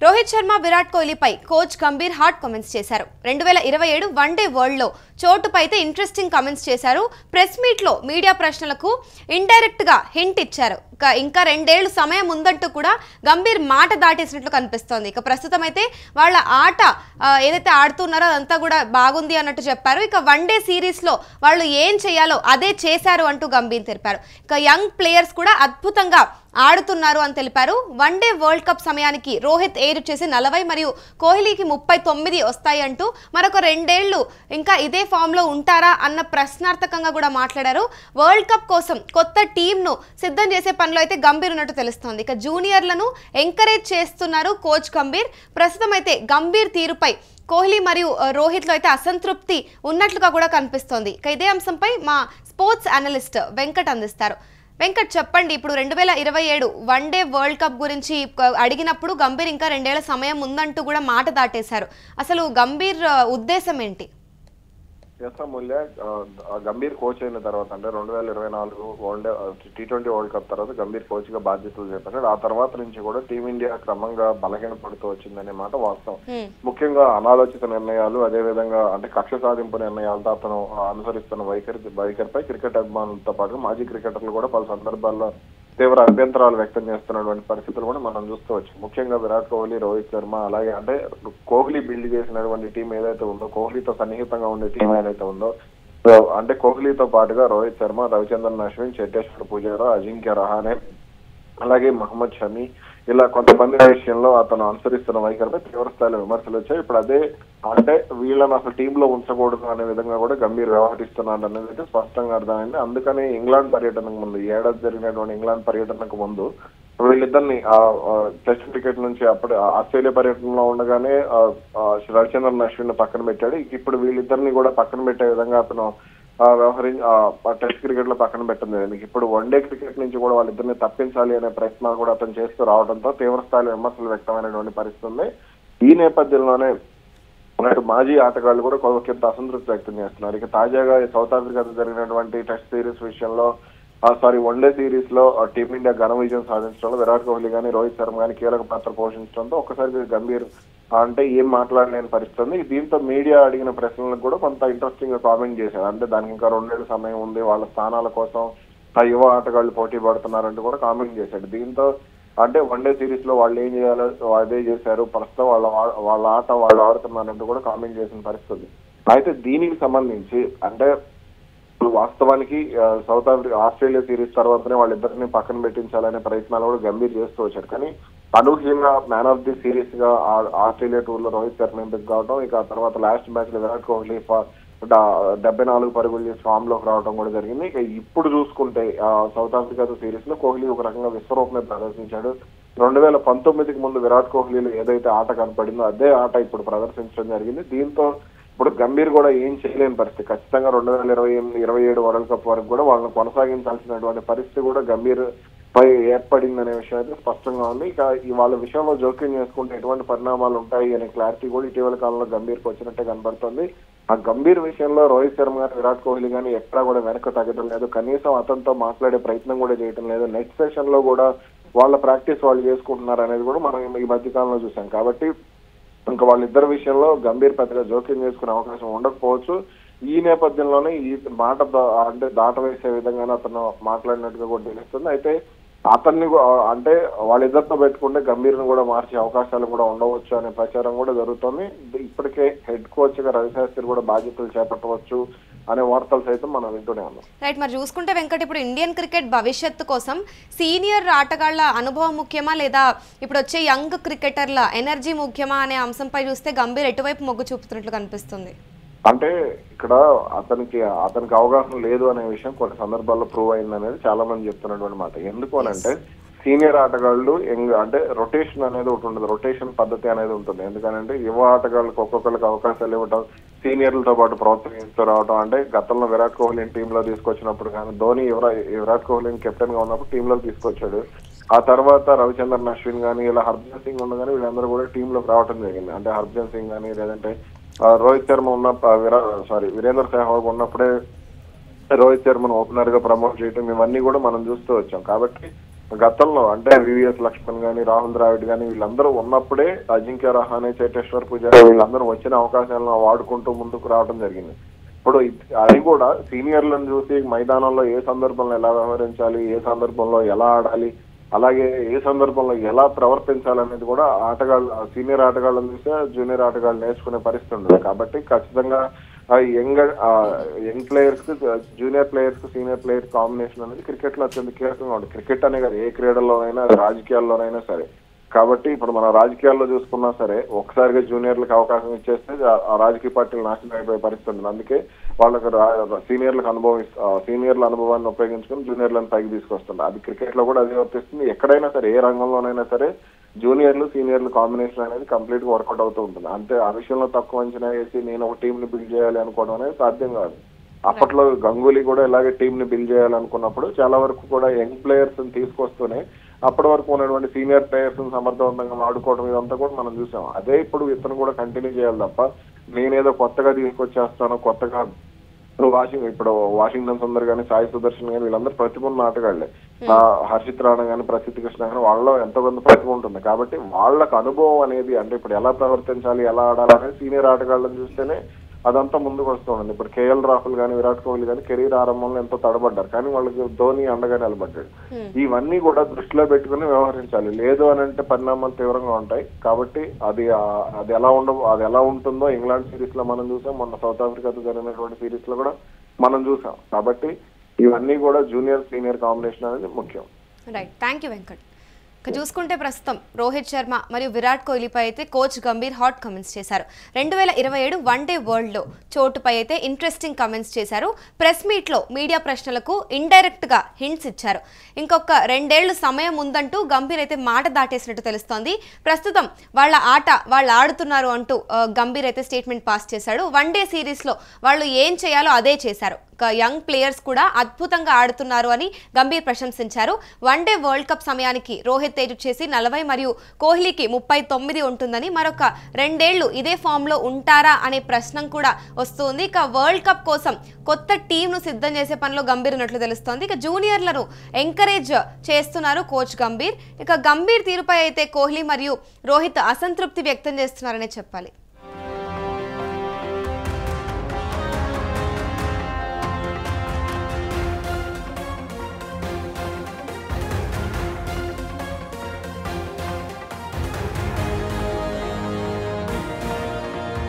రోహిత్ శర్మ విరాట్ కోహ్లీపై coach Gambhir hot comments చేశారు. 2027 one day world లో చోటుపై అయితే ఇంట్రెస్టింగ్ కామెంట్స్ చేశారు. ప్రెస్ మీట్ లో మీడియా ప్రశ్నలకు ఇండైరెక్ట్ గా హింట్ ఇచ్చారు. ఇంకా 2 ఏళ్లు సమయం ఉందంటూ కూడా గంభీర్ మాట దాటేసినట్లు కనిపిస్తోంది. ఇక ప్రస్తుతం అయితే వాళ్ళ ఆట ఏదైతే ఆడుతున్నారో అదంతా కూడా బాగుంది అన్నట్టు చెప్పారు. ఇక వన్డే సిరీస్ లో వాళ్ళు ఏం చేయాలో అదే చేశారు అంటూ గంభీర్ తెలిపారు. ఇక యంగ్ ప్లేయర్స్ కూడా అద్భుతంగా ఆడుతున్నారు అని తెలిపారు. వన్డే వరల్డ్ కప్ సమయానికి రోహిత్ ఎయిర్ చేసి 40 మరియు కోహ్లీకి 39 వస్తాయి అంటూ మరొక 2 ఏళ్లు ఇంకా ఇదే ఫామ్ లో ఉంటారా అన్న ప్రశ్నార్థకంగా కూడా మాట్లాడారు. వరల్డ్ కప్ కోసం కొత్త టీంను సిద్ధం చేసే పనిలో అయితే గంభీర్ ఉన్నట్టు తెలుస్తోంది. ఇక జూనియర్లను ఎంకరేజ్ చేస్తున్నారు కోచ్ గంభీర్. ప్రస్తుతం అయితే గంభీర్ తీరుపై కోహ్లీ మరియు రోహిత్లో అయితే అసంతృప్తి ఉన్నట్లుగా కూడా కనిపిస్తోంది. ఇక ఇదే అంశంపై మా స్పోర్ట్స్ అనలిస్ట్ వెంకట్ అందిస్తారు. వెంకట్ చెప్పండి, ఇప్పుడు 2027 వన్డే వరల్డ్ కప్ గురించి అడిగినప్పుడు గంభీర్ ఇంకా 2 ఏళ్ల సమయం ఉందంటూ కూడా మాట దాటేశారు. అసలు గంభీర్ ఉద్దేశం ఏంటి? మూల్య గంభీర్ కోచ్ అయిన తర్వాత అంటే 2024 వన్డే T20 వరల్డ్ కప్ తర్వాత గంభీర్ కోచ్ గా బాధ్యతలు చేపట్టాడు. ఆ తర్వాత నుంచి కూడా టీమిండియా క్రమంగా బలహీనపడుతూ వచ్చిందనే మాట వాస్తవం. ముఖ్యంగా అనాలోచిత నిర్ణయాలు, అదే విధంగా అంటే కక్ష సాధింపు నిర్ణయాలతో అతను అనుసరిస్తున్న వైఖరిపై క్రికెట్ అభిమానులతో పాటు మాజీ క్రికెటర్లు కూడా పలు సందర్భాల్లో తీవ్ర అభ్యంతరాలు వ్యక్తం చేస్తున్నటువంటి పరిస్థితులు కూడా మనం చూస్తూ వచ్చాం. ముఖ్యంగా విరాట్ కోహ్లీ, రోహిత్ శర్మ, అలాగే అంటే కోహ్లీ బిల్డ్ చేసినటువంటి టీం ఏదైతే ఉందో, కోహ్లీతో సన్నిహితంగా ఉండే టీం ఏదైతే ఉందో, అంటే కోహ్లీతో పాటుగా రోహిత్ శర్మ, రవిచంద్రన్ అశ్విన్, చేటేశ్వర్ పుజారా, అజింక్య రహానే, అలాగే మహమ్మద్ షమి, ఇలా కొంతమంది విషయంలో అతను అనుసరిస్తున్న వైఖరిపై తీవ్ర స్థాయిలో విమర్శలు వచ్చాయి. ఇప్పుడు అదే అంటే వీళ్ళని అసలు టీంలో ఉంచకూడదు అనే విధంగా కూడా గంభీర్ వ్యవహరిస్తున్నాడు అనేది అయితే స్పష్టంగా అర్థమైంది. అందుకని ఇంగ్లాండ్ పర్యటనకు ముందు, ఏడాది జరిగినటువంటి ఇంగ్లాండ్ పర్యటనకు ముందు వీళ్ళిద్దరిని టెస్ట్ క్రికెట్ నుంచి అప్పుడు ఆస్ట్రేలియా పర్యటనలో ఉండగానే రవిచంద్రన్ అశ్విన్ పక్కన పెట్టాడు. ఇప్పుడు వీళ్ళిద్దరిని కూడా పక్కన పెట్టే విధంగా అతను టెస్ట్ క్రికెట్ లో పక్కన పెట్టింది. ఇప్పుడు వన్డే క్రికెట్ నుంచి కూడా వాళ్ళిద్దరిని తప్పించాలి అనే ప్రయత్నాలు కూడా అతను చేస్తూ రావడంతో తీవ్ర స్థాయిలో విమర్శలు వ్యక్తమైనటువంటి పరిస్థితి ఉంది. ఈ నేపథ్యంలోనే మాజీ ఆటగాళ్లు కూడా కొంత అసంతృప్తి వ్యక్తం చేస్తున్నారు. ఇక తాజాగా సౌత్ ఆఫ్రికాతో జరిగినటువంటి టెస్ట్ సిరీస్ విషయంలో వన్డే సిరీస్ లో టీమిండియా ఘన విజయం సాధించడంలో విరాట్ కోహ్లీ గానీ, రోహిత్ శర్మ గానీ కీలక పాత్ర పోషించడంతో ఒక్కసారి గంభీర్ అంటే ఏం మాట్లాడలేని పరిస్థితి ఉంది. దీంతో మీడియా అడిగిన ప్రశ్నలకు కూడా కొంత ఇంట్రెస్టింగ్ గా కామెంట్ చేశారు. అంటే దానికి ఇంకా 2 ఏళ్ల సమయం ఉంది, వాళ్ళ స్థానాల కోసం యువ ఆటగాళ్లు పోటీ పడుతున్నారంటూ కూడా కామెంట్ చేశాడు. దీంతో అంటే వన్డే సిరీస్ లో వాళ్ళు ఏం చేయాలో అదే చేశారు, ప్రస్తుతం వాళ్ళ ఆట వాళ్ళు ఆడుతున్నారంటూ కూడా కామెంట్ చేసిన పరిస్థితి. అయితే దీనికి సంబంధించి అంటే వాస్తవానికి ఆస్ట్రేలియా సిరీస్ తర్వాతనే వాళ్ళిద్దరిని పక్కన పెట్టించాలనే ప్రయత్నాలు కూడా గంభీర్ చేస్తూ వచ్చారు. కానీ అనూహ్యంగా మ్యాన్ ఆఫ్ ది సిరీస్ గా ఆస్ట్రేలియా టూర్ లో రోహిత్ శర్మ ఎంపిక కావడం, ఇక తర్వాత లాస్ట్ మ్యాచ్ లో విరాట్ కోహ్లీ 74 పరుగులు చేసి ఫామ్ లోకి రావడం కూడా జరిగింది. ఇక ఇప్పుడు చూసుకుంటే సౌత్ ఆఫ్రికాతో సిరీస్ లో కోహ్లీ ఒక రకంగా విశ్వరూపమే ప్రదర్శించాడు. 2019కి ముందు విరాట్ కోహ్లీలో ఏదైతే ఆట కనపడిందో అదే ఆట ఇప్పుడు ప్రదర్శించడం జరిగింది. దీంతో ఇప్పుడు గంభీర్ కూడా ఏం చేయలేని పరిస్థితి. ఖచ్చితంగా 2027 వరల్డ్ కప్ వరకు కూడా వాళ్ళని కొనసాగించాల్సినటువంటి పరిస్థితి కూడా గంభీర్ పై ఏర్పడిందనే విషయం అయితే స్పష్టంగా ఉంది. ఇక వాళ్ళ విషయంలో జోక్యం చేసుకుంటే ఎటువంటి పరిణామాలు ఉంటాయి అనే క్లారిటీ కూడా ఇటీవల కాలంలో గంభీర్కి వచ్చినట్టే కనబడుతుంది. ఆ గంభీర్ విషయంలో రోహిత్ శర్మ గాని, విరాట్ కోహ్లీ గానీ ఎక్కడా కూడా వెనక్కి తగ్గడం లేదు. కనీసం అతనితో మాట్లాడే ప్రయత్నం కూడా చేయడం లేదు. నెక్స్ట్ సెషన్ లో కూడా వాళ్ళ ప్రాక్టీస్ వాళ్ళు చేసుకుంటున్నారు అనేది కూడా మనం ఈ మధ్య కాలంలో చూసాం. కాబట్టి ఇంకా వాళ్ళిద్దరి విషయంలో గంభీర్ పెద్దగా జోక్యం చేసుకునే అవకాశం ఉండకపోవచ్చు. ఈ నేపథ్యంలోనే ఈ మాట అంటే దాటవేసే విధంగానే అతను మాట్లాడినట్టుగా కూడా తెలుస్తుంది. అయితే అతన్ని అంటే వాళ్ళిద్దరితో పెట్టుకుంటే గంభీర్ను కూడా మార్చే అవకాశాలు కూడా ఉండవచ్చు అనే ప్రచారం కూడా జరుగుతుంది. ఇప్పటికే హెడ్ కోచ్ గా రవిశాస్త్రి కూడా బాధ్యతలు చేపట్టవచ్చు అనే వార్తలు సైతం మనం వింటూనే ఉన్నాం. రైట్, మరి చూసుకుంటే వెంకట్, ఇప్పుడు ఇండియన్ క్రికెట్ భవిష్యత్తు కోసం సీనియర్ ఆటగాళ్ల అనుభవం ముఖ్యమా లేదా ఇప్పుడు వచ్చే యంగ్ క్రికెటర్ల ఎనర్జీ ముఖ్యమా అనే అంశంపై చూస్తే గంభీర్ ఎటువైపు మొగ్గు చూపుతున్నట్లు కనిపిస్తుంది? అంటే ఇక్కడ అతనికి అవగాహన లేదు అనే విషయం కొన్ని సందర్భాల్లో ప్రూవ్ అయింది అనేది చాలా మంది చెప్తున్నటువంటి మాట. ఎందుకు అని అంటే సీనియర్ ఆటగాళ్లు అంటే రొటేషన్ అనేది ఒకటి ఉంటుంది, రొటేషన్ పద్ధతి అనేది ఉంటుంది. ఎందుకంటే యువ ఆటగాళ్ళకి ఒక్కొక్కరికి అవకాశాలు ఇవ్వటం, సీనియర్లతో పాటు ప్రోత్సహిస్తూ రావడం. అంటే గతంలో విరాట్ కోహ్లీని టీంలో తీసుకొచ్చినప్పుడు కానీ, ధోని విరాట్ కోహ్లీని కెప్టెన్ గా ఉన్నప్పుడు టీంలోకి తీసుకొచ్చాడు. ఆ తర్వాత రవిచంద్రన్ అశ్విన్ కానీ, ఇలా హర్భజన్ సింగ్ ఉండగానే వీళ్ళందరూ కూడా టీంలోకి రావడం జరిగింది. అంటే హర్భజన్ సింగ్ కానీ, లేదంటే రోహిత్ శర్మ వీరేంద్ర సెహ్వాగ్ ఉన్నప్పుడే రోహిత్ శర్మను ఓపెనర్ గా ప్రమోట్ చేయడం, ఇవన్నీ కూడా మనం చూస్తూ వచ్చాం. కాబట్టి గతంలో అంటే వివిఎస్ లక్ష్మణ్ గానీ, రాహుల్ ద్రావిడ్ గానీ వీళ్ళందరూ ఉన్నప్పుడే అజింక్య రహానే, చేటేశ్వర్ పుజారా వీళ్ళందరూ వచ్చిన అవకాశాలను వాడుకుంటూ ముందుకు రావడం జరిగింది. ఇప్పుడు అది కూడా సీనియర్లను చూసి మైదానంలో ఏ సందర్భంలో ఎలా వ్యవహరించాలి, ఏ సందర్భంలో ఎలా ఆడాలి, అలాగే ఏ సందర్భంలో ఎలా ప్రవర్తించాలనేది కూడా సీనియర్ ఆటగాళ్ళని చూస్తే జూనియర్ ఆటగాళ్ళు నేర్చుకునే పరిస్థితి ఉండదు. కాబట్టి ఖచ్చితంగా యంగ్ ప్లేయర్స్ కి, జూనియర్ ప్లేయర్స్ కి సీనియర్ ప్లేయర్ కాంబినేషన్ అనేది క్రికెట్ లో అత్యంత కీలకంగా ఉంటుంది. క్రికెట్ అనే కాదు, ఏ క్రీడల్లోనైనా, రాజకీయాల్లోనైనా సరే. కాబట్టి ఇప్పుడు మన రాజకీయాల్లో చూసుకున్నా సరే ఒకసారిగా జూనియర్లకు అవకాశం ఇచ్చేస్తే ఆ రాజకీయ పార్టీలు నాశనం అయిపోయే పరిస్థితి ఉంటుంది. అందుకే వాళ్ళకి సీనియర్ల అనుభవాన్ని ఉపయోగించుకుని జూనియర్లను పైకి తీసుకొస్తుంది. అది క్రికెట్ లో కూడా అదే వర్తిస్తుంది. ఎక్కడైనా సరే, ఏ రంగంలోనైనా సరే జూనియర్లు సీనియర్లు కాంబినేషన్ అనేది కంప్లీట్ గా వర్కౌట్ అవుతూ ఉంటుంది. అంతే ఆ విషయంలో తక్కువ అంచనా వేసి నేను ఒక టీం ని బిల్డ్ చేయాలి అనుకోవడం అనేది సాధ్యం కాదు. అప్పట్లో గంగూలీ కూడా ఇలాగే టీం ని బిల్డ్ చేయాలనుకున్నప్పుడు చాలా వరకు కూడా యంగ్ ప్లేయర్స్ తీసుకొస్తూనే అప్పటి వరకు ఉన్నటువంటి సీనియర్ ప్లేయర్స్ సమర్థవంతంగా వాడుకోవడం ఇదంతా కూడా మనం చూసాం. అదే ఇప్పుడు ఇతను కూడా కంటిన్యూ చేయాలి తప్ప నేనేదో కొత్తగా తీసుకొచ్చేస్తాను, కొత్తగా ఇప్పుడు వాషింగ్టన్ సుందర్ గానీ, సాయి సుదర్శన్ గానీ వీళ్ళందరూ ప్రతిభ ఉన్న ఆటగాళ్లే. హర్షిత్ రాణా గానీ, ప్రసిద్ధ్ కృష్ణ గానీ వాళ్ళలో ఎంతో కొంత ప్రతిభ ఉంటుంది. కాబట్టి వాళ్ళకు అనుభవం అనేది, అంటే ఇప్పుడు ఎలా ప్రవర్తించాలి, ఎలా ఆడాలి అనేది సీనియర్ ఆటగాళ్ళని చూస్తేనే అదంతా ముందుకు వస్తూ ఉంది. ఇప్పుడు కేఎల్ రాహుల్ గానీ, విరాట్ కోహ్లీ గానీ కెరీర్ ఆరంభంలో ఎంతో తడబడ్డారు, కానీ వాళ్ళకి ధోని అండగా నిలబడ్డాడు. ఇవన్నీ కూడా దృష్టిలో పెట్టుకుని వ్యవహరించాలి. లేదు అని అంటే పరిణామాలు తీవ్రంగా ఉంటాయి. కాబట్టి అది ఎలా ఉంటుందో ఇంగ్లాండ్ సిరీస్ లో మనం చూసాం, మొన్న సౌత్ ఆఫ్రికాతో జరిగినటువంటి సిరీస్ లో కూడా మనం చూసాం. కాబట్టి ఇవన్నీ కూడా జూనియర్ సీనియర్ కాంబినేషన్ అనేది ముఖ్యం. Right, thank you Venkat. చూసుకుంటే ప్రస్తుతం రోహిత్ శర్మ మరియు విరాట్ కోహ్లీపై అయితే కోచ్ గంభీర్ హాట్ కమెంట్స్ చేశారు. 2027 వన్డే వరల్డ్లో చోటుపై అయితే ఇంట్రెస్టింగ్ కమెంట్స్ చేశారు. ప్రెస్ మీట్లో మీడియా ప్రశ్నలకు ఇండైరెక్ట్గా హింట్స్ ఇచ్చారు. ఇంకొక 2 ఏళ్లు సమయం ఉందంటూ గంభీర్ అయితే మాట దాటేసినట్టు తెలుస్తోంది. ప్రస్తుతం వాళ్ళ ఆట వాళ్ళు ఆడుతున్నారు అంటూ గంభీర్ అయితే స్టేట్మెంట్ పాస్ చేశాడు. వన్డే సిరీస్లో వాళ్ళు ఏం చేయాలో అదే చేశారు. యంగ్ ప్లేయర్స్ కూడా అద్భుతంగా ఆడుతున్నారు అని గంభీర్ ప్రశంసించారు. వన్డే వరల్డ్ కప్ సమయానికి రోహిత్ తేజ్ చేసి 40 మరియు కోహ్లీకి 39 ఉంటుందని, మరొక 2 ఏళ్లు ఇదే ఫామ్ లో ఉంటారా అనే ప్రశ్న కూడా వస్తుంది. ఇక వరల్డ్ కప్ కోసం కొత్త టీంను సిద్ధం చేసే పనిలో గంభీర్ ఉన్నట్లు తెలుస్తోంది. ఇక జూనియర్లను ఎంకరేజ్ చేస్తున్నారు కోచ్ గంభీర్. ఇక గంభీర్ తీరుపై అయితే కోహ్లీ మరియు రోహిత్ అసంతృప్తి వ్యక్తం చేస్తున్నారనే చెప్పాలి.